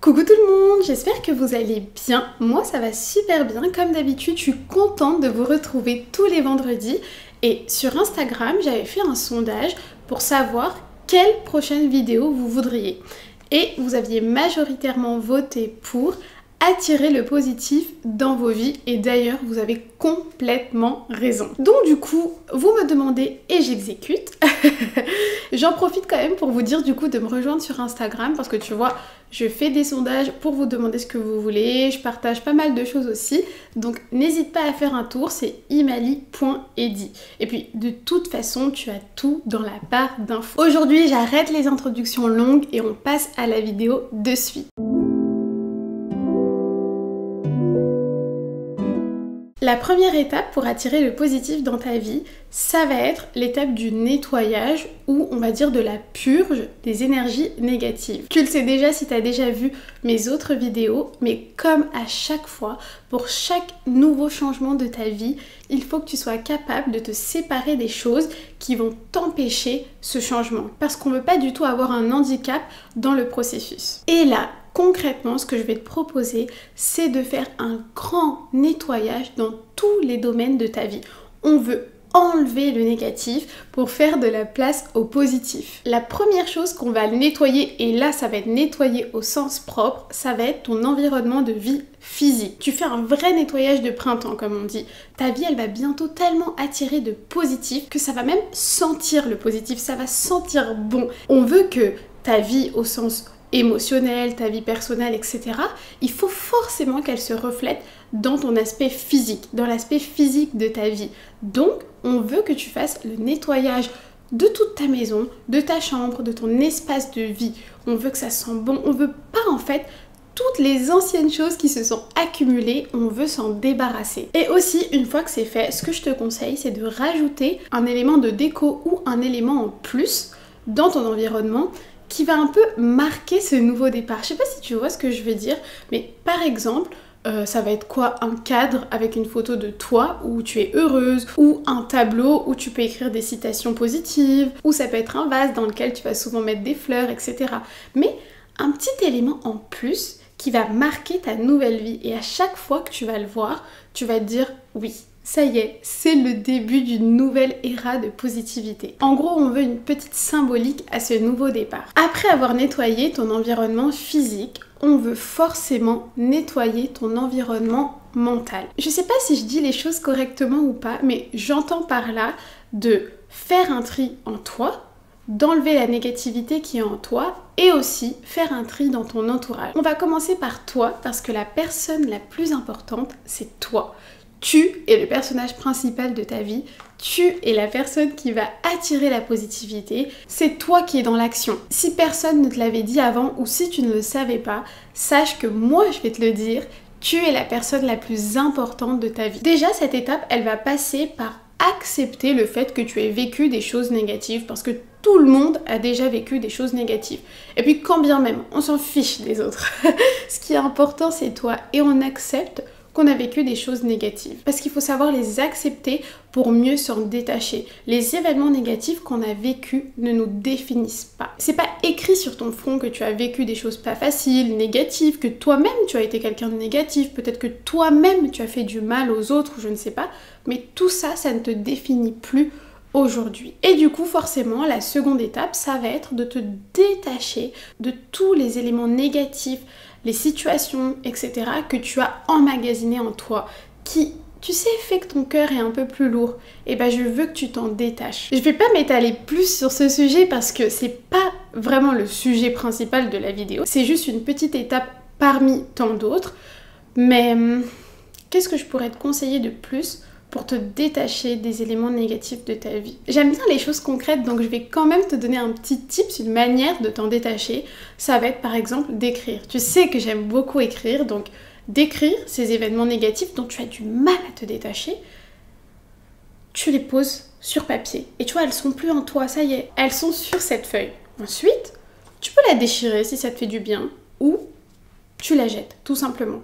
Coucou tout le monde, j'espère que vous allez bien. Moi ça va super bien, comme d'habitude je suis contente de vous retrouver tous les vendredis. Et sur Instagram j'avais fait un sondage pour savoir quelle prochaine vidéo vous voudriez. Et vous aviez majoritairement voté pour attirer le positif dans vos vies, et d'ailleurs vous avez complètement raison. Donc du coup vous me demandez et j'exécute. J'en profite quand même pour vous dire du coup de me rejoindre sur Instagram, parce que tu vois je fais des sondages pour vous demander ce que vous voulez, je partage pas mal de choses aussi, donc n'hésite pas à faire un tour, c'est imali.edy. Et puis de toute façon tu as tout dans la barre d'infos. Aujourd'hui j'arrête les introductions longues et on passe à la vidéo de suite. La première étape pour attirer le positif dans ta vie, ça va être l'étape du nettoyage, ou on va dire de la purge des énergies négatives. Tu le sais déjà si tu as déjà vu mes autres vidéos, mais comme à chaque fois, pour chaque nouveau changement de ta vie, il faut que tu sois capable de te séparer des choses qui vont t'empêcher ce changement. Parce qu'on ne veut pas du tout avoir un handicap dans le processus. Et là, concrètement, ce que je vais te proposer, c'est de faire un grand nettoyage dans tous les domaines de ta vie. On veut enlever le négatif pour faire de la place au positif. La première chose qu'on va nettoyer, et là ça va être nettoyer au sens propre, ça va être ton environnement de vie physique. Tu fais un vrai nettoyage de printemps comme on dit. Ta vie elle va bientôt tellement attirer de positif que ça va même sentir le positif, ça va sentir bon. On veut que ta vie au sens émotionnelle, ta vie personnelle, etc., il faut forcément qu'elle se reflète dans ton aspect physique, dans l'aspect physique de ta vie. Donc, on veut que tu fasses le nettoyage de toute ta maison, de ta chambre, de ton espace de vie. On veut que ça sente bon, on veut pas en fait toutes les anciennes choses qui se sont accumulées, on veut s'en débarrasser. Et aussi, une fois que c'est fait, ce que je te conseille, c'est de rajouter un élément de déco ou un élément en plus dans ton environnement qui va un peu marquer ce nouveau départ. Je sais pas si tu vois ce que je veux dire, mais par exemple, ça va être quoi? Un cadre avec une photo de toi où tu es heureuse, ou un tableau où tu peux écrire des citations positives, ou ça peut être un vase dans lequel tu vas souvent mettre des fleurs, etc. Mais un petit élément en plus qui va marquer ta nouvelle vie, et à chaque fois que tu vas le voir, tu vas te dire oui. Ça y est, c'est le début d'une nouvelle ère de positivité. En gros, on veut une petite symbolique à ce nouveau départ. Après avoir nettoyé ton environnement physique, on veut forcément nettoyer ton environnement mental. Je sais pas si je dis les choses correctement ou pas, mais j'entends par là de faire un tri en toi, d'enlever la négativité qui est en toi, et aussi faire un tri dans ton entourage. On va commencer par toi, parce que la personne la plus importante, c'est toi. Tu es le personnage principal de ta vie, tu es la personne qui va attirer la positivité, c'est toi qui es dans l'action. Si personne ne te l'avait dit avant, ou si tu ne le savais pas, sache que moi je vais te le dire, tu es la personne la plus importante de ta vie. Déjà cette étape, elle va passer par accepter le fait que tu aies vécu des choses négatives, parce que tout le monde a déjà vécu des choses négatives. Et puis quand bien même, on s'en fiche des autres. Ce qui est important c'est toi, et on accepte qu'on a vécu des choses négatives. Parce qu'il faut savoir les accepter pour mieux s'en détacher. Les événements négatifs qu'on a vécus ne nous définissent pas. C'est pas écrit sur ton front que tu as vécu des choses pas faciles, négatives, que toi-même tu as été quelqu'un de négatif, peut-être que toi-même tu as fait du mal aux autres, ou je ne sais pas, mais tout ça, ça ne te définit plus aujourd'hui. Et du coup, forcément, la seconde étape, ça va être de te détacher de tous les éléments négatifs, les situations, etc. que tu as emmagasinées en toi, qui, tu sais, fait que ton cœur est un peu plus lourd. Et ben, je veux que tu t'en détaches. Je vais pas m'étaler plus sur ce sujet parce que c'est pas vraiment le sujet principal de la vidéo. C'est juste une petite étape parmi tant d'autres. Mais qu'est-ce que je pourrais te conseiller de plus pour te détacher des éléments négatifs de ta vie? J'aime bien les choses concrètes, donc je vais quand même te donner un petit tips, une manière de t'en détacher. Ça va être par exemple d'écrire. Tu sais que j'aime beaucoup écrire, donc d'écrire ces événements négatifs dont tu as du mal à te détacher, tu les poses sur papier. Et tu vois, elles sont plus en toi, ça y est, elles sont sur cette feuille. Ensuite, tu peux la déchirer si ça te fait du bien, ou tu la jettes, tout simplement.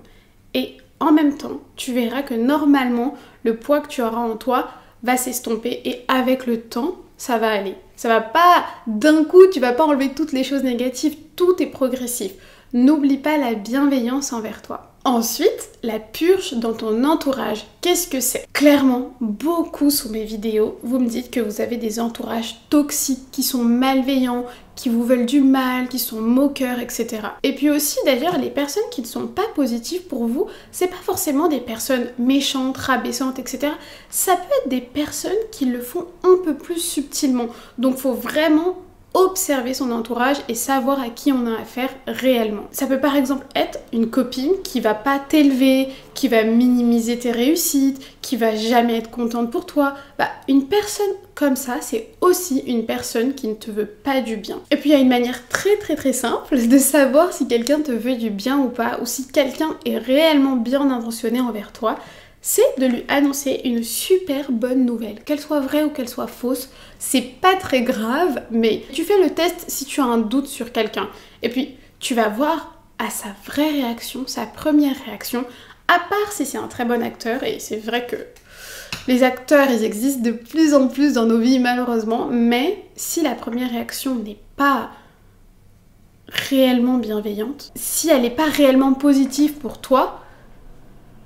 Et en même temps, tu verras que normalement, le poids que tu auras en toi va s'estomper, et avec le temps, ça va aller. Ça va pas d'un coup, tu vas pas enlever toutes les choses négatives, tout est progressif. N'oublie pas la bienveillance envers toi. Ensuite, la purge dans ton entourage. Qu'est-ce que c'est? Clairement, beaucoup sous mes vidéos, vous me dites que vous avez des entourages toxiques, qui sont malveillants, qui vous veulent du mal, qui sont moqueurs, etc. Et puis aussi, d'ailleurs, les personnes qui ne sont pas positives pour vous, c'est pas forcément des personnes méchantes, rabaissantes, etc. Ça peut être des personnes qui le font un peu plus subtilement. Donc, faut vraiment observer son entourage et savoir à qui on a affaire réellement. Ça peut par exemple être une copine qui va pas t'élever, qui va minimiser tes réussites, qui va jamais être contente pour toi. Une personne comme ça, c'est aussi une personne qui ne te veut pas du bien. Et puis il y a une manière très simple de savoir si quelqu'un te veut du bien ou pas, ou si quelqu'un est réellement bien intentionné envers toi. C'est de lui annoncer une super bonne nouvelle. Qu'elle soit vraie ou qu'elle soit fausse, c'est pas très grave, mais tu fais le test si tu as un doute sur quelqu'un. Et puis, tu vas voir à sa vraie réaction, sa première réaction, à part si c'est un très bon acteur, et c'est vrai que les acteurs, ils existent de plus en plus dans nos vies, malheureusement, mais si la première réaction n'est pas réellement bienveillante, si elle n'est pas réellement positive pour toi,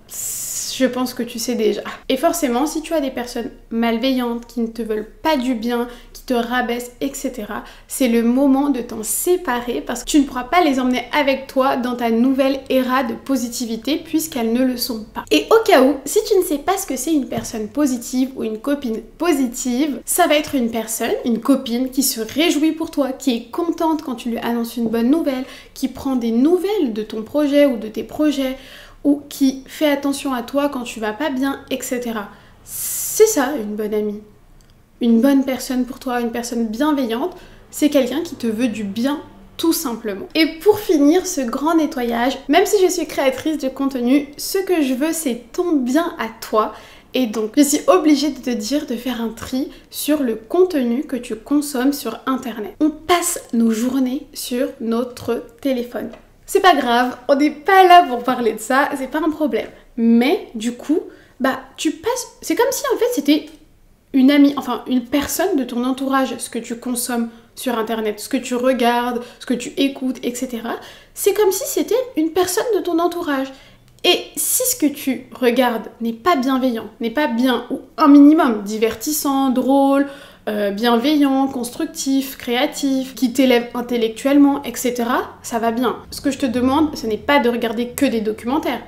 je pense que tu sais déjà. Et forcément, si tu as des personnes malveillantes qui ne te veulent pas du bien, qui te rabaissent, etc., c'est le moment de t'en séparer parce que tu ne pourras pas les emmener avec toi dans ta nouvelle ère de positivité puisqu'elles ne le sont pas. Et au cas où, si tu ne sais pas ce que c'est une personne positive ou une copine positive, ça va être une personne, une copine qui se réjouit pour toi, qui est contente quand tu lui annonces une bonne nouvelle, qui prend des nouvelles de ton projet ou de tes projets, ou qui fait attention à toi quand tu vas pas bien, etc. C'est ça une bonne amie. Une bonne personne pour toi, une personne bienveillante, c'est quelqu'un qui te veut du bien tout simplement. Et pour finir ce grand nettoyage, même si je suis créatrice de contenu, ce que je veux c'est ton bien à toi. Et donc, je suis obligée de te dire de faire un tri sur le contenu que tu consommes sur Internet. On passe nos journées sur notre téléphone. C'est pas grave, on n'est pas là pour parler de ça, c'est pas un problème. Mais du coup, tu passes... C'est comme si en fait c'était une amie, enfin une personne de ton entourage, ce que tu consommes sur Internet, ce que tu regardes, ce que tu écoutes, etc. C'est comme si c'était une personne de ton entourage. Et si ce que tu regardes n'est pas bienveillant, n'est pas bien, ou un minimum divertissant, drôle, bienveillant, constructif, créatif, qui t'élève intellectuellement, etc., ça va bien. Ce que je te demande, ce n'est pas de regarder que des documentaires.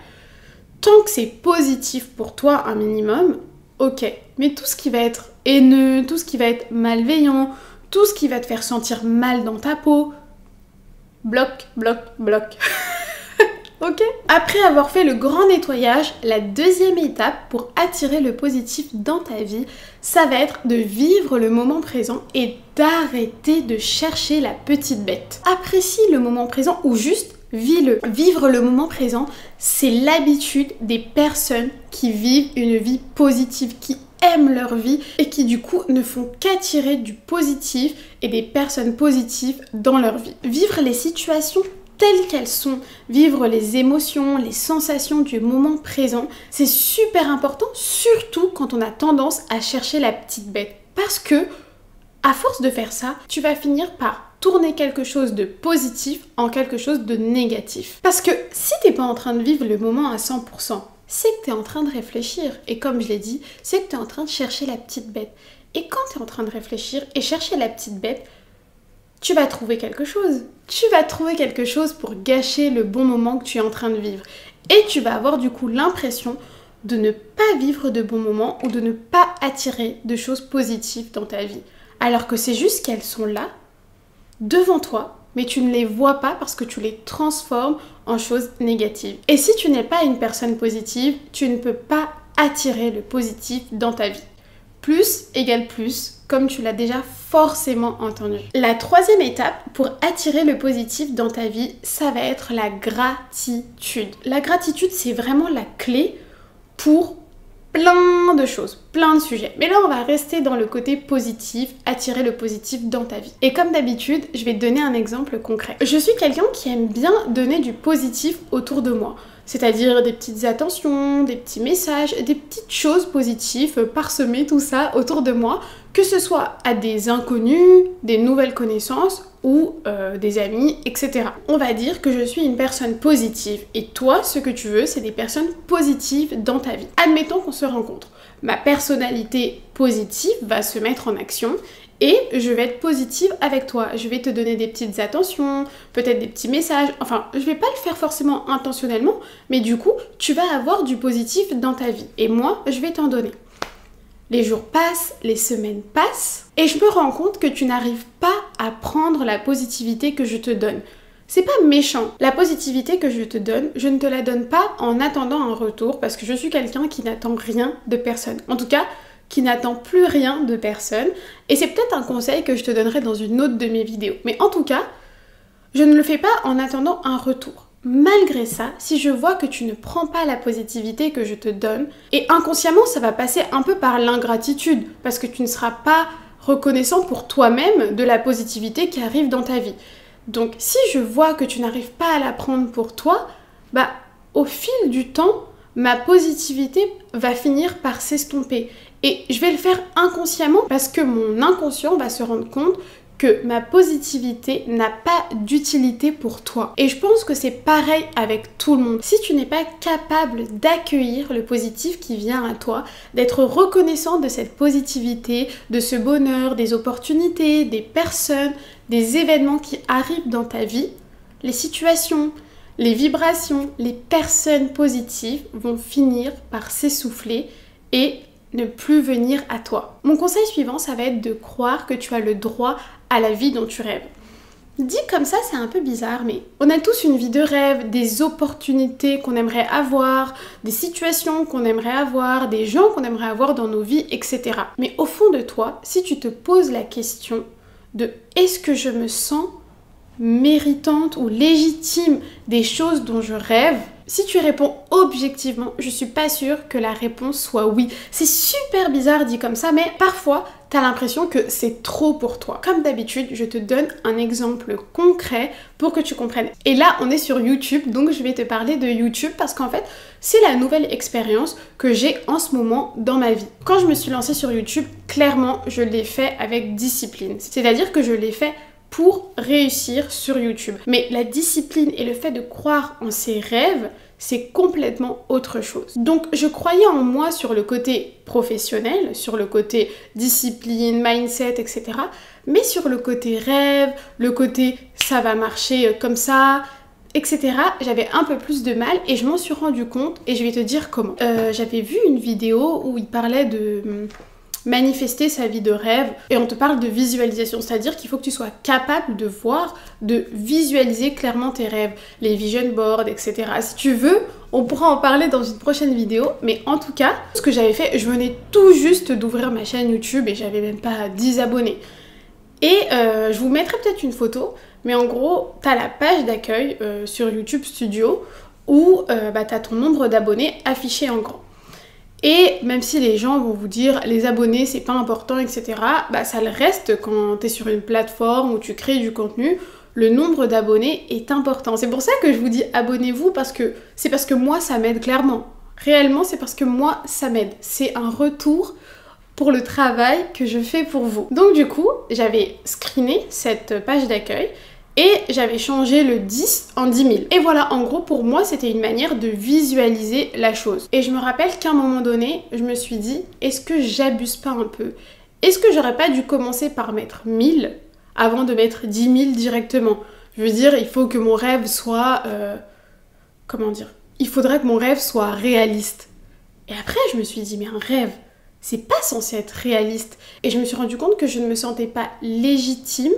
Tant que c'est positif pour toi, un minimum, ok. Mais tout ce qui va être haineux, tout ce qui va être malveillant, tout ce qui va te faire sentir mal dans ta peau, bloc. Ok? Après avoir fait le grand nettoyage, la deuxième étape pour attirer le positif dans ta vie, ça va être de vivre le moment présent et d'arrêter de chercher la petite bête. Apprécie le moment présent ou juste vis-le. Vivre le moment présent, c'est l'habitude des personnes qui vivent une vie positive, qui aiment leur vie et qui du coup ne font qu'attirer du positif et des personnes positives dans leur vie. Vivre les situations telles qu'elles sont, vivre les émotions, les sensations du moment présent, c'est super important, surtout quand on a tendance à chercher la petite bête. Parce que, à force de faire ça, tu vas finir par tourner quelque chose de positif en quelque chose de négatif. Parce que si t'es pas en train de vivre le moment à 100%, c'est que t'es en train de réfléchir. Et comme je l'ai dit, c'est que t'es en train de chercher la petite bête. Et quand t'es en train de réfléchir et chercher la petite bête, tu vas trouver quelque chose. Tu vas trouver quelque chose pour gâcher le bon moment que tu es en train de vivre. Et tu vas avoir du coup l'impression de ne pas vivre de bons moments ou de ne pas attirer de choses positives dans ta vie. Alors que c'est juste qu'elles sont là, devant toi, mais tu ne les vois pas parce que tu les transformes en choses négatives. Et si tu n'es pas une personne positive, tu ne peux pas attirer le positif dans ta vie. Plus égale plus, comme tu l'as déjà forcément entendu. La troisième étape pour attirer le positif dans ta vie, ça va être la gratitude. La gratitude, c'est vraiment la clé pour plein de choses, plein de sujets. Mais là, on va rester dans le côté positif, attirer le positif dans ta vie. Et comme d'habitude, je vais te donner un exemple concret. Je suis quelqu'un qui aime bien donner du positif autour de moi. C'est-à-dire des petites attentions, des petits messages, des petites choses positives, parsemer tout ça autour de moi, que ce soit à des inconnus, des nouvelles connaissances ou des amis, etc. On va dire que je suis une personne positive et toi, ce que tu veux, c'est des personnes positives dans ta vie. Admettons qu'on se rencontre. Ma personnalité positive va se mettre en action et je vais être positive avec toi. Je vais te donner des petites attentions, peut-être des petits messages. Enfin, je vais pas le faire forcément intentionnellement, mais du coup, tu vas avoir du positif dans ta vie. Et moi, je vais t'en donner. Les jours passent, les semaines passent, et je me rends compte que tu n'arrives pas à prendre la positivité que je te donne. C'est pas méchant. La positivité que je te donne, je ne te la donne pas en attendant un retour, parce que je suis quelqu'un qui n'attend rien de personne. En tout cas, qui n'attend plus rien de personne. Et c'est peut-être un conseil que je te donnerai dans une autre de mes vidéos. Mais en tout cas, je ne le fais pas en attendant un retour. Malgré ça, si je vois que tu ne prends pas la positivité que je te donne, et inconsciemment ça va passer un peu par l'ingratitude, parce que tu ne seras pas reconnaissant pour toi-même de la positivité qui arrive dans ta vie. Donc si je vois que tu n'arrives pas à la prendre pour toi, bah au fil du temps, ma positivité va finir par s'estomper. Et je vais le faire inconsciemment parce que mon inconscient va se rendre compte que ma positivité n'a pas d'utilité pour toi. Et je pense que c'est pareil avec tout le monde. Si tu n'es pas capable d'accueillir le positif qui vient à toi, d'être reconnaissant de cette positivité, de ce bonheur, des opportunités, des personnes, des événements qui arrivent dans ta vie, les situations, les vibrations, les personnes positives vont finir par s'essouffler et ne plus venir à toi. Mon conseil suivant, ça va être de croire que tu as le droit à la vie dont tu rêves. Dit comme ça, c'est un peu bizarre, mais on a tous une vie de rêve, des opportunités qu'on aimerait avoir, des situations qu'on aimerait avoir, des gens qu'on aimerait avoir dans nos vies, etc. Mais au fond de toi, si tu te poses la question de est-ce que je me sens méritante ou légitime des choses dont je rêve, si tu réponds objectivement, je suis pas sûre que la réponse soit oui. C'est super bizarre dit comme ça, mais parfois, t'as l'impression que c'est trop pour toi. Comme d'habitude, je te donne un exemple concret pour que tu comprennes. Et là, on est sur YouTube, donc je vais te parler de YouTube parce qu'en fait, c'est la nouvelle expérience que j'ai en ce moment dans ma vie. Quand je me suis lancée sur YouTube, clairement, je l'ai fait avec discipline. C'est-à-dire que je l'ai fait pour réussir sur YouTube. Mais la discipline et le fait de croire en ses rêves, c'est complètement autre chose. Donc je croyais en moi sur le côté professionnel, sur le côté discipline, mindset, etc. Mais sur le côté rêve, le côté ça va marcher comme ça, etc. J'avais un peu plus de mal et je m'en suis rendu compte et je vais te dire comment. J'avais vu une vidéo où il parlait de manifester sa vie de rêve et on te parle de visualisation, c'est-à-dire qu'il faut que tu sois capable de voir, de visualiser clairement tes rêves, les vision boards, etc. Si tu veux, on pourra en parler dans une prochaine vidéo, mais en tout cas, ce que j'avais fait, je venais tout juste d'ouvrir ma chaîne YouTube et j'avais même pas 10 abonnés. Et je vous mettrai peut-être une photo, mais en gros, t'as la page d'accueil sur YouTube Studio où t'as ton nombre d'abonnés affiché en grand. Et même si les gens vont vous dire les abonnés c'est pas important, etc., ça le reste quand t'es sur une plateforme où tu crées du contenu, le nombre d'abonnés est important. C'est pour ça que je vous dis abonnez-vous, parce que moi ça m'aide clairement. Réellement c'est parce que moi ça m'aide. C'est un retour pour le travail que je fais pour vous. Donc du coup, j'avais screené cette page d'accueil et j'avais changé le 10 en 10 000. Et voilà, en gros, pour moi, c'était une manière de visualiser la chose. Et je me rappelle qu'à un moment donné, je me suis dit, est-ce que j'abuse pas un peu? Est-ce que j'aurais pas dû commencer par mettre 1000 avant de mettre 10 000 directement? Je veux dire, il faut que mon rêve soit... comment dire? Il faudrait que mon rêve soit réaliste. Et après, je me suis dit, mais un rêve, c'est pas censé être réaliste. Et je me suis rendu compte que je ne me sentais pas légitime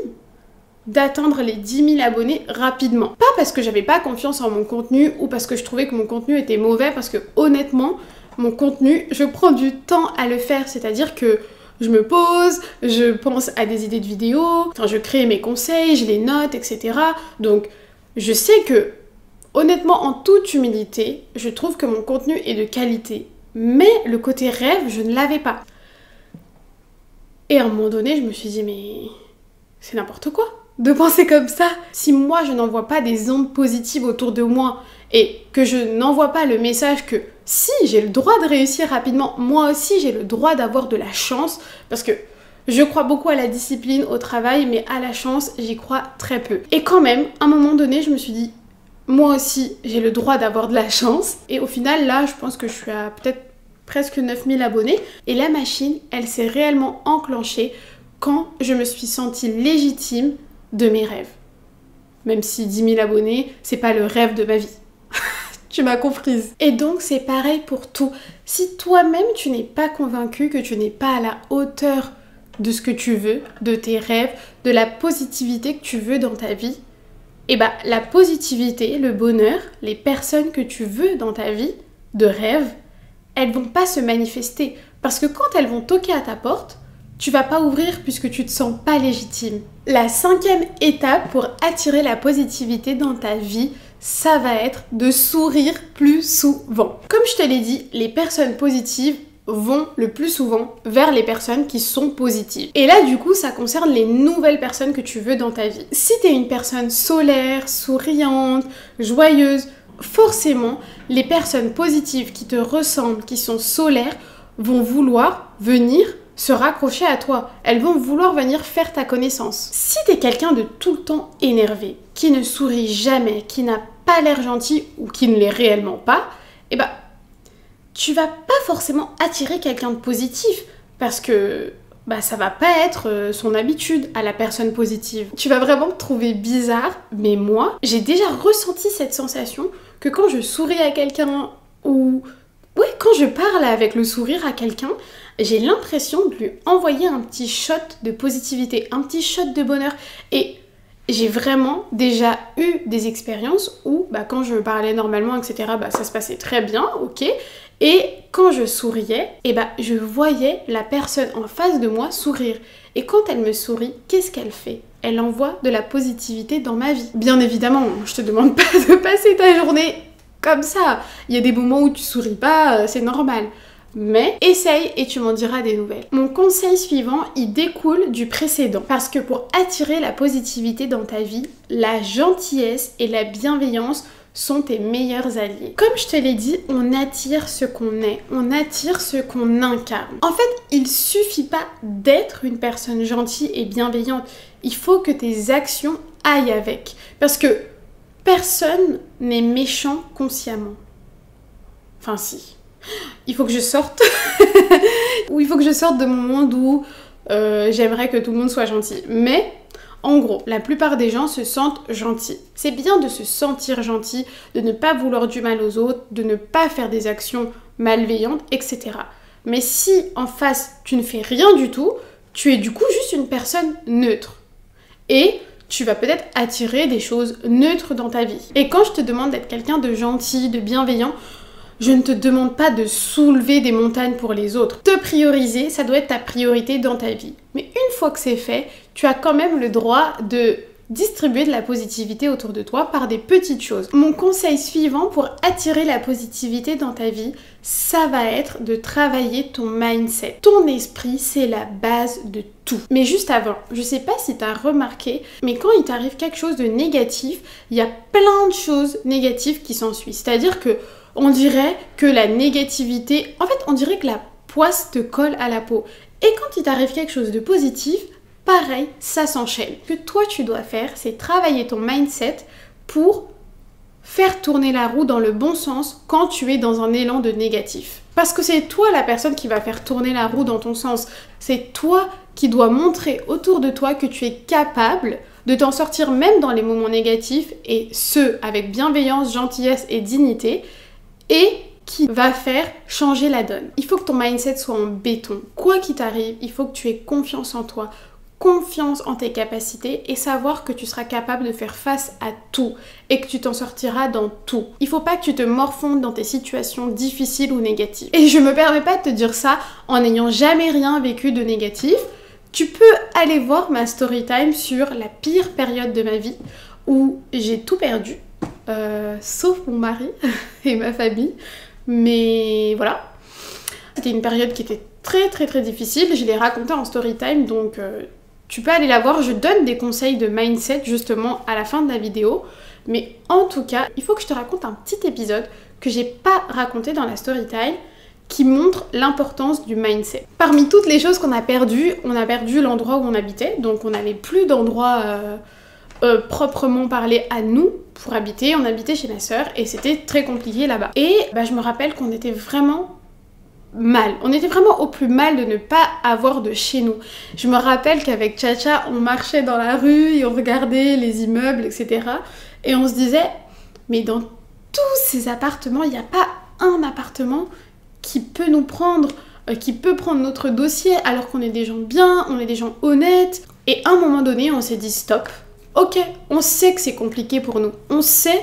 d'atteindre les 10 000 abonnés rapidement. Pas parce que j'avais pas confiance en mon contenu ou parce que je trouvais que mon contenu était mauvais, parce que honnêtement, mon contenu, je prends du temps à le faire, c'est-à-dire que je me pose, je pense à des idées de vidéos, je crée mes conseils, je les note, etc. Donc je sais que, honnêtement, en toute humilité, je trouve que mon contenu est de qualité. Mais le côté rêve, je ne l'avais pas. Et à un moment donné, je me suis dit, mais c'est n'importe quoi de penser comme ça. Si moi, je n'envoie pas des ondes positives autour de moi et que je n'envoie pas le message que si j'ai le droit de réussir rapidement, moi aussi j'ai le droit d'avoir de la chance, parce que je crois beaucoup à la discipline au travail, mais à la chance, j'y crois très peu. Et quand même, à un moment donné, je me suis dit, moi aussi, j'ai le droit d'avoir de la chance. Et au final, là, je pense que je suis à peut-être presque 9000 abonnés. Et la machine, elle s'est réellement enclenchée quand je me suis sentie légitime de mes rêves. Même si 10 000 abonnés, c'est pas le rêve de ma vie. Tu m'as comprise. Et donc, c'est pareil pour tout. Si toi-même, tu n'es pas convaincu, que tu n'es pas à la hauteur de ce que tu veux, de tes rêves, de la positivité que tu veux dans ta vie, et bah la positivité, le bonheur, les personnes que tu veux dans ta vie, de rêve, elles vont pas se manifester. Parce que quand elles vont toquer à ta porte, tu vas pas ouvrir puisque tu te sens pas légitime. La 5e étape pour attirer la positivité dans ta vie, ça va être de sourire plus souvent. Comme je te l'ai dit, les personnes positives vont le plus souvent vers les personnes qui sont positives. Et là, du coup, ça concerne les nouvelles personnes que tu veux dans ta vie. Si tu es une personne solaire, souriante, joyeuse, forcément, les personnes positives qui te ressemblent, qui sont solaires, vont vouloir venir se raccrocher à toi. Elles vont vouloir venir faire ta connaissance. Si tu es quelqu'un de tout le temps énervé, qui ne sourit jamais, qui n'a pas l'air gentil ou qui ne l'est réellement pas, eh ben, tu vas pas forcément attirer quelqu'un de positif parce que ça va pas être son habitude à la personne positive. Tu vas vraiment te trouver bizarre, mais moi, j'ai déjà ressenti cette sensation que quand je souris à quelqu'un ou quand je parle avec le sourire à quelqu'un, j'ai l'impression de lui envoyer un petit shot de positivité, un petit shot de bonheur. Et j'ai vraiment déjà eu des expériences où quand je parlais normalement, etc., ça se passait très bien, ok. Et quand je souriais, je voyais la personne en face de moi sourire. Et quand elle me sourit, qu'est-ce qu'elle fait? Elle envoie de la positivité dans ma vie. Bien évidemment, je te demande pas de passer ta journée comme ça. Il y a des moments où tu souris pas, c'est normal. Mais essaye et tu m'en diras des nouvelles. Mon conseil suivant, il découle du précédent. Parce que pour attirer la positivité dans ta vie, la gentillesse et la bienveillance sont tes meilleurs alliés. Comme je te l'ai dit, on attire ce qu'on est, on attire ce qu'on incarne. En fait, il suffit pas d'être une personne gentille et bienveillante. Il faut que tes actions aillent avec. Parce que personne n'est méchant consciemment. Enfin si. Il faut que je sorte. Ou il faut que je sorte de mon monde où j'aimerais que tout le monde soit gentil. Mais en gros, la plupart des gens se sentent gentils. C'est bien de se sentir gentil, de ne pas vouloir du mal aux autres, de ne pas faire des actions malveillantes, etc. Mais si en face, tu ne fais rien du tout, tu es du coup juste une personne neutre. Et tu vas peut-être attirer des choses neutres dans ta vie. Et quand je te demande d'être quelqu'un de gentil, de bienveillant, je ne te demande pas de soulever des montagnes pour les autres. Te prioriser, ça doit être ta priorité dans ta vie. Mais une fois que c'est fait, tu as quand même le droit de distribuer de la positivité autour de toi par des petites choses. Mon conseil suivant pour attirer la positivité dans ta vie, ça va être de travailler ton mindset. Ton esprit, c'est la base de tout. Mais juste avant, je sais pas si tu as remarqué, mais quand il t'arrive quelque chose de négatif, il y a plein de choses négatives qui s'ensuivent. C'est-à-dire que on dirait que la négativité... En fait, on dirait que la poisse te colle à la peau. Et quand il t'arrive quelque chose de positif, pareil, ça s'enchaîne. Ce que toi, tu dois faire, c'est travailler ton mindset pour faire tourner la roue dans le bon sens quand tu es dans un élan de négatif. Parce que c'est toi la personne qui va faire tourner la roue dans ton sens. C'est toi qui dois montrer autour de toi que tu es capable de t'en sortir même dans les moments négatifs, et ce, avec bienveillance, gentillesse et dignité, et qui va faire changer la donne. Il faut que ton mindset soit en béton. Quoi qu'il t'arrive, il faut que tu aies confiance en toi, confiance en tes capacités et savoir que tu seras capable de faire face à tout et que tu t'en sortiras dans tout. Il faut pas que tu te morfondes dans tes situations difficiles ou négatives. Et je me permets pas de te dire ça en n'ayant jamais rien vécu de négatif. Tu peux aller voir ma story time sur la pire période de ma vie où j'ai tout perdu. Sauf mon mari et ma famille, mais voilà, c'était une période qui était très très très difficile. Je l'ai raconté en story time, donc tu peux aller la voir. Je donne des conseils de mindset justement à la fin de la vidéo, Mais en tout cas, il faut que je te raconte un petit épisode que j'ai pas raconté dans la story time qui montre l'importance du mindset. Parmi toutes les choses qu'on a perdu, on a perdu l'endroit où on habitait, donc on n'avait plus d'endroit proprement parlé à nous pour habiter. On habitait chez ma sœur et c'était très compliqué là-bas. Et je me rappelle qu'on était vraiment mal. On était vraiment au plus mal de ne pas avoir de chez nous. Je me rappelle qu'avec Chacha, on marchait dans la rue et on regardait les immeubles, etc. Et on se disait, mais dans tous ces appartements, il n'y a pas un appartement qui peut nous prendre, qui peut prendre notre dossier alors qu'on est des gens bien, on est des gens honnêtes. Et à un moment donné, on s'est dit stop. Ok, on sait que c'est compliqué pour nous. On sait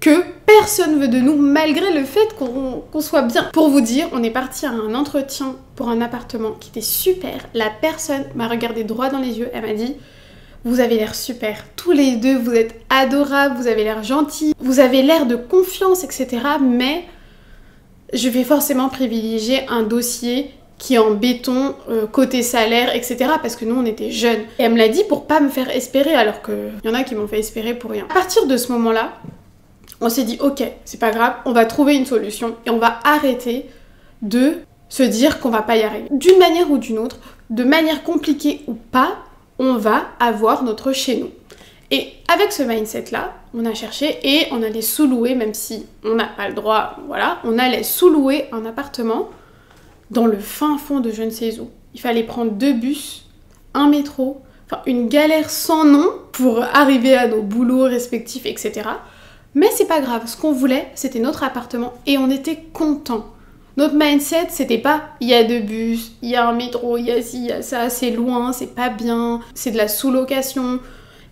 que personne veut de nous malgré le fait qu'on soit bien. Pour vous dire, on est parti à un entretien pour un appartement qui était super. La personne m'a regardé droit dans les yeux, elle m'a dit « Vous avez l'air super, tous les deux, vous êtes adorables, vous avez l'air gentils, vous avez l'air de confiance, etc. Mais je vais forcément privilégier un dossier qui est en béton, côté salaire, etc. Parce que nous, on était jeunes. » Et elle me l'a dit pour pas me faire espérer, alors qu'il y en a qui m'ont fait espérer pour rien. À partir de ce moment-là, on s'est dit, ok, c'est pas grave, on va trouver une solution et on va arrêter de se dire qu'on va pas y arriver. D'une manière ou d'une autre, de manière compliquée ou pas, on va avoir notre chez nous. Et avec ce mindset-là, on a cherché et on allait sous-louer, même si on n'a pas le droit, voilà, on allait sous-louer un appartement dans le fin fond de je ne sais où. Il fallait prendre 2 bus, un métro, enfin une galère sans nom pour arriver à nos boulots respectifs, etc. Mais c'est pas grave, ce qu'on voulait, c'était notre appartement et on était contents. Notre mindset, c'était pas il y a 2 bus, il y a un métro, il y a ci, il y a ça, c'est loin, c'est pas bien, c'est de la sous-location,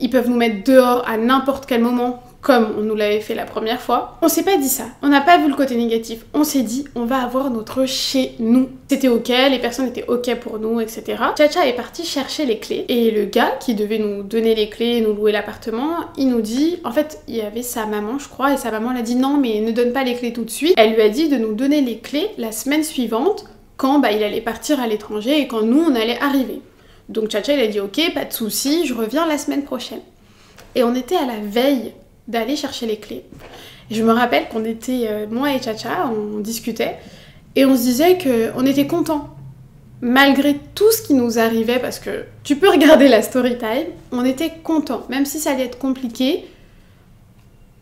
ils peuvent nous mettre dehors à n'importe quel moment, comme on nous l'avait fait la première fois. On s'est pas dit ça, on n'a pas vu le côté négatif, on s'est dit on va avoir notre chez nous. C'était ok, les personnes étaient ok pour nous, etc. Chacha est parti chercher les clés et le gars qui devait nous donner les clés et nous louer l'appartement, il nous dit, en fait il y avait sa maman je crois et sa maman l'a dit non mais ne donne pas les clés tout de suite. Elle lui a dit de nous donner les clés la semaine suivante quand il allait partir à l'étranger et quand nous on allait arriver. Donc Chacha il a dit ok, pas de souci, je reviens la semaine prochaine. Et on était à la veille d'aller chercher les clés. Et je me rappelle qu'on était, moi et Chacha, on discutait, et on se disait qu'on était contents. Malgré tout ce qui nous arrivait, parce que tu peux regarder la story time, on était contents. Même si ça allait être compliqué,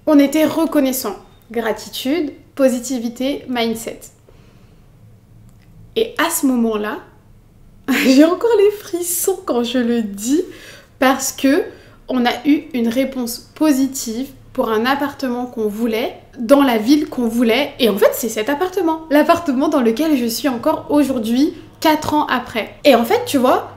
on était reconnaissants. Gratitude, positivité, mindset. Et à ce moment-là, j'ai encore les frissons quand je le dis, parce que on a eu une réponse positive pour un appartement qu'on voulait, dans la ville qu'on voulait, et en fait c'est cet appartement, l'appartement dans lequel je suis encore aujourd'hui, 4 ans après. Et en fait tu vois,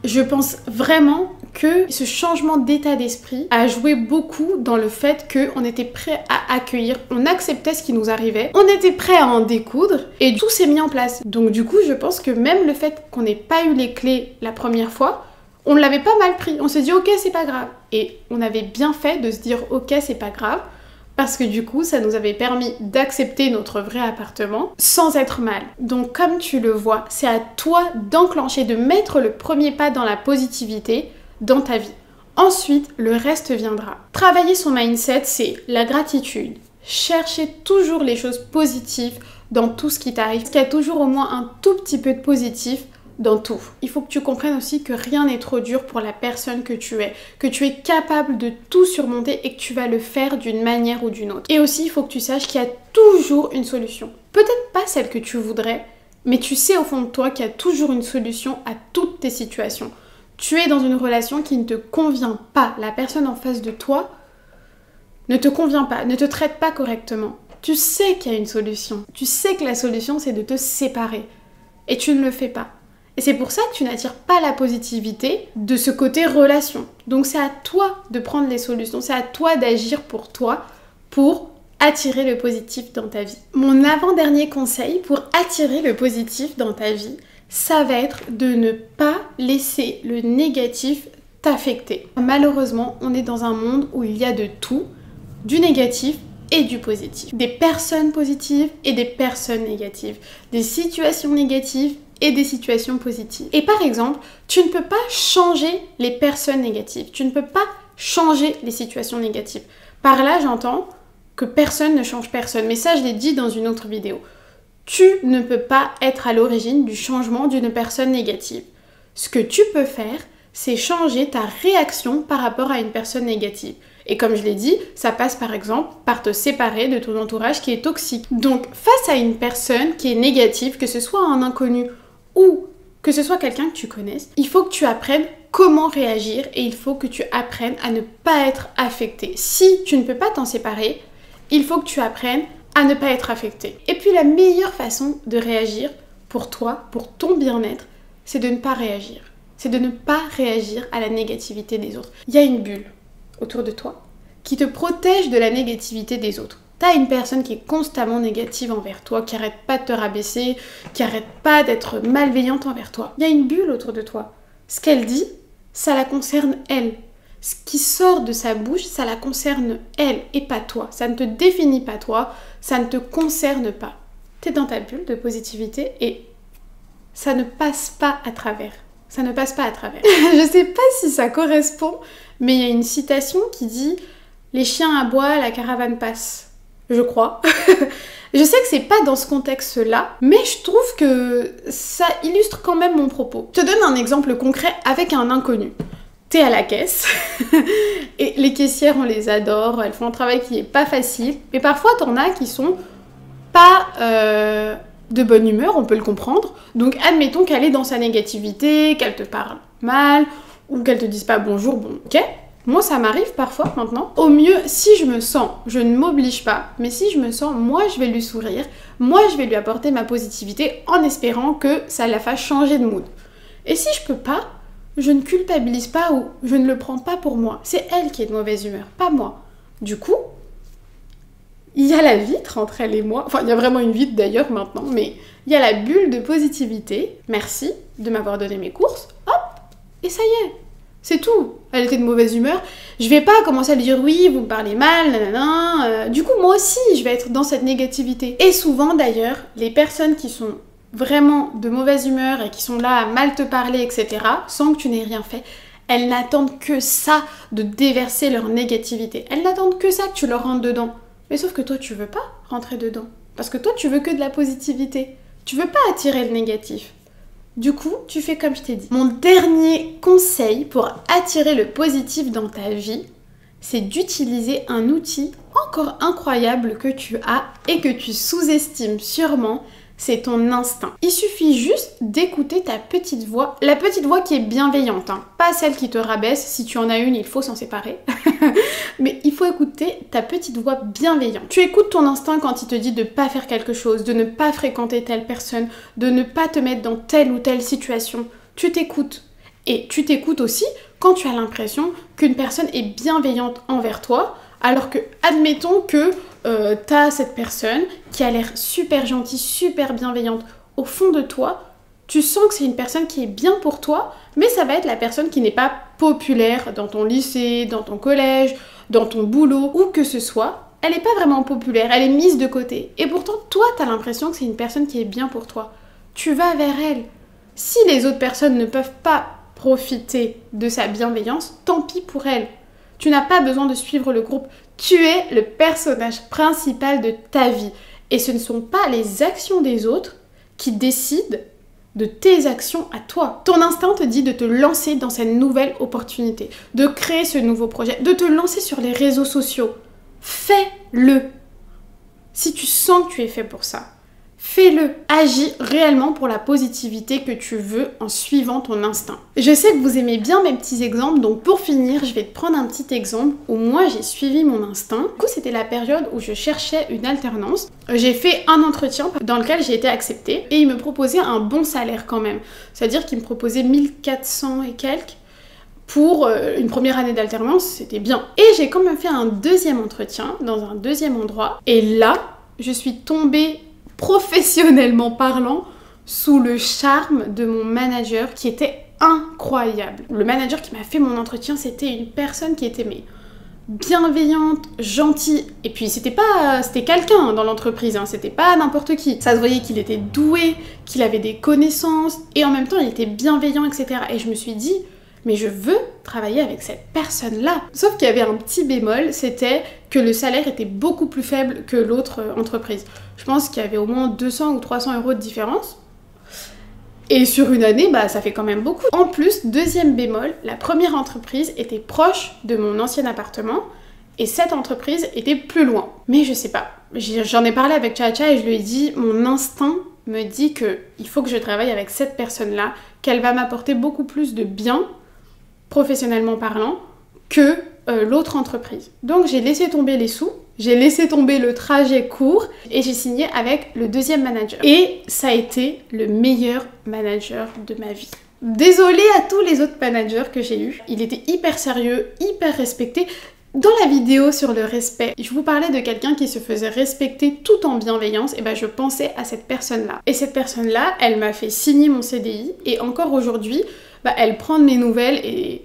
je pense vraiment que ce changement d'état d'esprit a joué beaucoup dans le fait qu'on était prêt à accueillir, on acceptait ce qui nous arrivait, on était prêt à en découdre, et tout s'est mis en place. Donc du coup je pense que même le fait qu'on n'ait pas eu les clés la première fois, on l'avait pas mal pris, on s'est dit ok c'est pas grave. Et on avait bien fait de se dire ok c'est pas grave, parce que du coup ça nous avait permis d'accepter notre vrai appartement sans être mal. Donc comme tu le vois, c'est à toi d'enclencher, de mettre le premier pas dans la positivité dans ta vie. Ensuite, le reste viendra. Travailler son mindset, c'est la gratitude. Chercher toujours les choses positives dans tout ce qui t'arrive. Parce qu'il y a toujours au moins un tout petit peu de positif dans tout. Il faut que tu comprennes aussi que rien n'est trop dur pour la personne que tu es capable de tout surmonter et que tu vas le faire d'une manière ou d'une autre. Et aussi, il faut que tu saches qu'il y a toujours une solution. Peut-être pas celle que tu voudrais, mais tu sais au fond de toi qu'il y a toujours une solution à toutes tes situations. Tu es dans une relation qui ne te convient pas, la personne en face de toi ne te convient pas, ne te traite pas correctement. Tu sais qu'il y a une solution. Tu sais que la solution, c'est de te séparer. Et tu ne le fais pas. Et c'est pour ça que tu n'attires pas la positivité de ce côté relation. Donc c'est à toi de prendre les solutions, c'est à toi d'agir pour toi, pour attirer le positif dans ta vie. Mon avant-dernier conseil pour attirer le positif dans ta vie, ça va être de ne pas laisser le négatif t'affecter. Malheureusement, on est dans un monde où il y a de tout, du négatif et du positif. Des personnes positives et des personnes négatives. Des situations négatives et des situations positives. Et par exemple, tu ne peux pas changer les personnes négatives. Tu ne peux pas changer les situations négatives. Par là, j'entends que personne ne change personne. Mais ça, je l'ai dit dans une autre vidéo. Tu ne peux pas être à l'origine du changement d'une personne négative. Ce que tu peux faire, c'est changer ta réaction par rapport à une personne négative. Et comme je l'ai dit, ça passe par exemple par te séparer de ton entourage qui est toxique. Donc face à une personne qui est négative, que ce soit un inconnu ou que ce soit quelqu'un que tu connaisses, il faut que tu apprennes comment réagir et il faut que tu apprennes à ne pas être affecté. Si tu ne peux pas t'en séparer, il faut que tu apprennes à ne pas être affecté. Et puis la meilleure façon de réagir pour toi, pour ton bien-être, c'est de ne pas réagir. C'est de ne pas réagir à la négativité des autres. Il y a une bulle autour de toi qui te protège de la négativité des autres. T'as une personne qui est constamment négative envers toi, qui arrête pas de te rabaisser, qui arrête pas d'être malveillante envers toi. Il y a une bulle autour de toi. Ce qu'elle dit, ça la concerne elle. Ce qui sort de sa bouche, ça la concerne elle et pas toi. Ça ne te définit pas toi, ça ne te concerne pas. T'es dans ta bulle de positivité et ça ne passe pas à travers. Ça ne passe pas à travers. Je sais pas si ça correspond, mais il y a une citation qui dit « Les chiens aboient, la caravane passe ». Je crois. Je sais que c'est pas dans ce contexte-là, mais je trouve que ça illustre quand même mon propos. Je te donne un exemple concret avec un inconnu. T'es à la caisse, et les caissières, on les adore, elles font un travail qui est pas facile, mais parfois t'en as qui sont pas de bonne humeur, on peut le comprendre. Donc admettons qu'elle est dans sa négativité, qu'elle te parle mal, ou qu'elle te dise pas bonjour, bon, ok. Moi, ça m'arrive parfois maintenant. Au mieux, si je me sens, je ne m'oblige pas, mais si je me sens, moi, je vais lui sourire, moi, je vais lui apporter ma positivité en espérant que ça la fasse changer de mood. Et si je peux pas, je ne culpabilise pas ou je ne le prends pas pour moi. C'est elle qui est de mauvaise humeur, pas moi. Du coup, il y a la vitre entre elle et moi. Enfin, il y a vraiment une vitre d'ailleurs maintenant, mais il y a la bulle de positivité. Merci de m'avoir donné mes courses. Hop, et ça y est. C'est tout. Elle était de mauvaise humeur. Je vais pas commencer à lui dire oui, vous me parlez mal, nanana. Du coup, moi aussi, je vais être dans cette négativité. Et souvent, d'ailleurs, les personnes qui sont vraiment de mauvaise humeur et qui sont là à mal te parler, etc., sans que tu n'aies rien fait, elles n'attendent que ça de déverser leur négativité. Elles n'attendent que ça que tu leur rentres dedans. Mais sauf que toi, tu veux pas rentrer dedans. Parce que toi, tu veux que de la positivité. Tu veux pas attirer le négatif. Du coup, tu fais comme je t'ai dit. Mon dernier conseil pour attirer le positif dans ta vie, c'est d'utiliser un outil encore incroyable que tu as et que tu sous-estimes sûrement, c'est ton instinct. Il suffit juste d'écouter ta petite voix, la petite voix qui est bienveillante, hein. Pas celle qui te rabaisse, si tu en as une, il faut s'en séparer. Mais il faut écouter ta petite voix bienveillante. Tu écoutes ton instinct quand il te dit de ne pas faire quelque chose, de ne pas fréquenter telle personne, de ne pas te mettre dans telle ou telle situation. Tu t'écoutes. Et tu t'écoutes aussi quand tu as l'impression qu'une personne est bienveillante envers toi, alors que, admettons que t'as cette personne qui a l'air super gentille, super bienveillante. Au fond de toi, tu sens que c'est une personne qui est bien pour toi, mais ça va être la personne qui n'est pas populaire dans ton lycée, dans ton collège, dans ton boulot, où que ce soit. Elle n'est pas vraiment populaire, elle est mise de côté. Et pourtant, toi, t'as l'impression que c'est une personne qui est bien pour toi. Tu vas vers elle. Si les autres personnes ne peuvent pas profiter de sa bienveillance, tant pis pour elle. Tu n'as pas besoin de suivre le groupe. Tu es le personnage principal de ta vie. Et ce ne sont pas les actions des autres qui décident de tes actions à toi. Ton instinct te dit de te lancer dans cette nouvelle opportunité, de créer ce nouveau projet, de te lancer sur les réseaux sociaux. Fais-le. Si tu sens que tu es fait pour ça, fais-le. Agis réellement pour la positivité que tu veux en suivant ton instinct. Je sais que vous aimez bien mes petits exemples, donc pour finir, je vais te prendre un petit exemple où moi j'ai suivi mon instinct. Du coup, c'était la période où je cherchais une alternance. J'ai fait un entretien dans lequel j'ai été acceptée et il me proposait un bon salaire quand même. C'est-à-dire qu'il me proposait 1400 et quelques. Pour une première année d'alternance, c'était bien. Et j'ai quand même fait un deuxième entretien dans un deuxième endroit. Et là, je suis tombée professionnellement parlant, sous le charme de mon manager qui était incroyable. Le manager qui m'a fait mon entretien, c'était une personne qui était bienveillante, gentille, et puis c'était quelqu'un dans l'entreprise, hein, c'était pas n'importe qui. Ça se voyait qu'il était doué, qu'il avait des connaissances, et en même temps il était bienveillant, etc. Et je me suis dit, mais je veux travailler avec cette personne-là. Sauf qu'il y avait un petit bémol, c'était que le salaire était beaucoup plus faible que l'autre entreprise. Je pense qu'il y avait au moins 200 ou 300 euros de différence. Et sur une année, bah ça fait quand même beaucoup. En plus, deuxième bémol, la première entreprise était proche de mon ancien appartement et cette entreprise était plus loin. Mais je sais pas, j'en ai parlé avec Chacha et je lui ai dit, mon instinct me dit que il faut que je travaille avec cette personne-là, qu'elle va m'apporter beaucoup plus de bien, professionnellement parlant, que l'autre entreprise. Donc j'ai laissé tomber les sous, j'ai laissé tomber le trajet court et j'ai signé avec le deuxième manager. Et ça a été le meilleur manager de ma vie. Désolée à tous les autres managers que j'ai eus. Il était hyper sérieux, hyper respecté. Dans la vidéo sur le respect, je vous parlais de quelqu'un qui se faisait respecter tout en bienveillance, et ben je pensais à cette personne-là. Et cette personne-là, elle m'a fait signer mon CDI, et encore aujourd'hui, bah, elle prend de mes nouvelles, et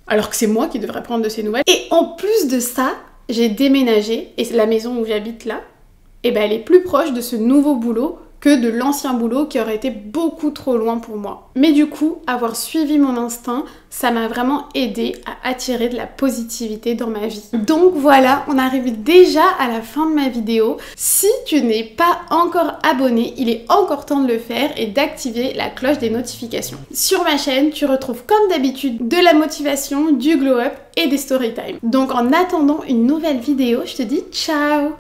alors que c'est moi qui devrais prendre de ses nouvelles. Et en plus de ça, j'ai déménagé, et la maison où j'habite là, et ben elle est plus proche de ce nouveau boulot que de l'ancien boulot qui aurait été beaucoup trop loin pour moi. Mais du coup, avoir suivi mon instinct, ça m'a vraiment aidé à attirer de la positivité dans ma vie. Donc voilà, on arrive déjà à la fin de ma vidéo. Si tu n'es pas encore abonné, il est encore temps de le faire et d'activer la cloche des notifications. Sur ma chaîne, tu retrouves comme d'habitude de la motivation, du glow up et des story time. Donc en attendant une nouvelle vidéo, je te dis ciao!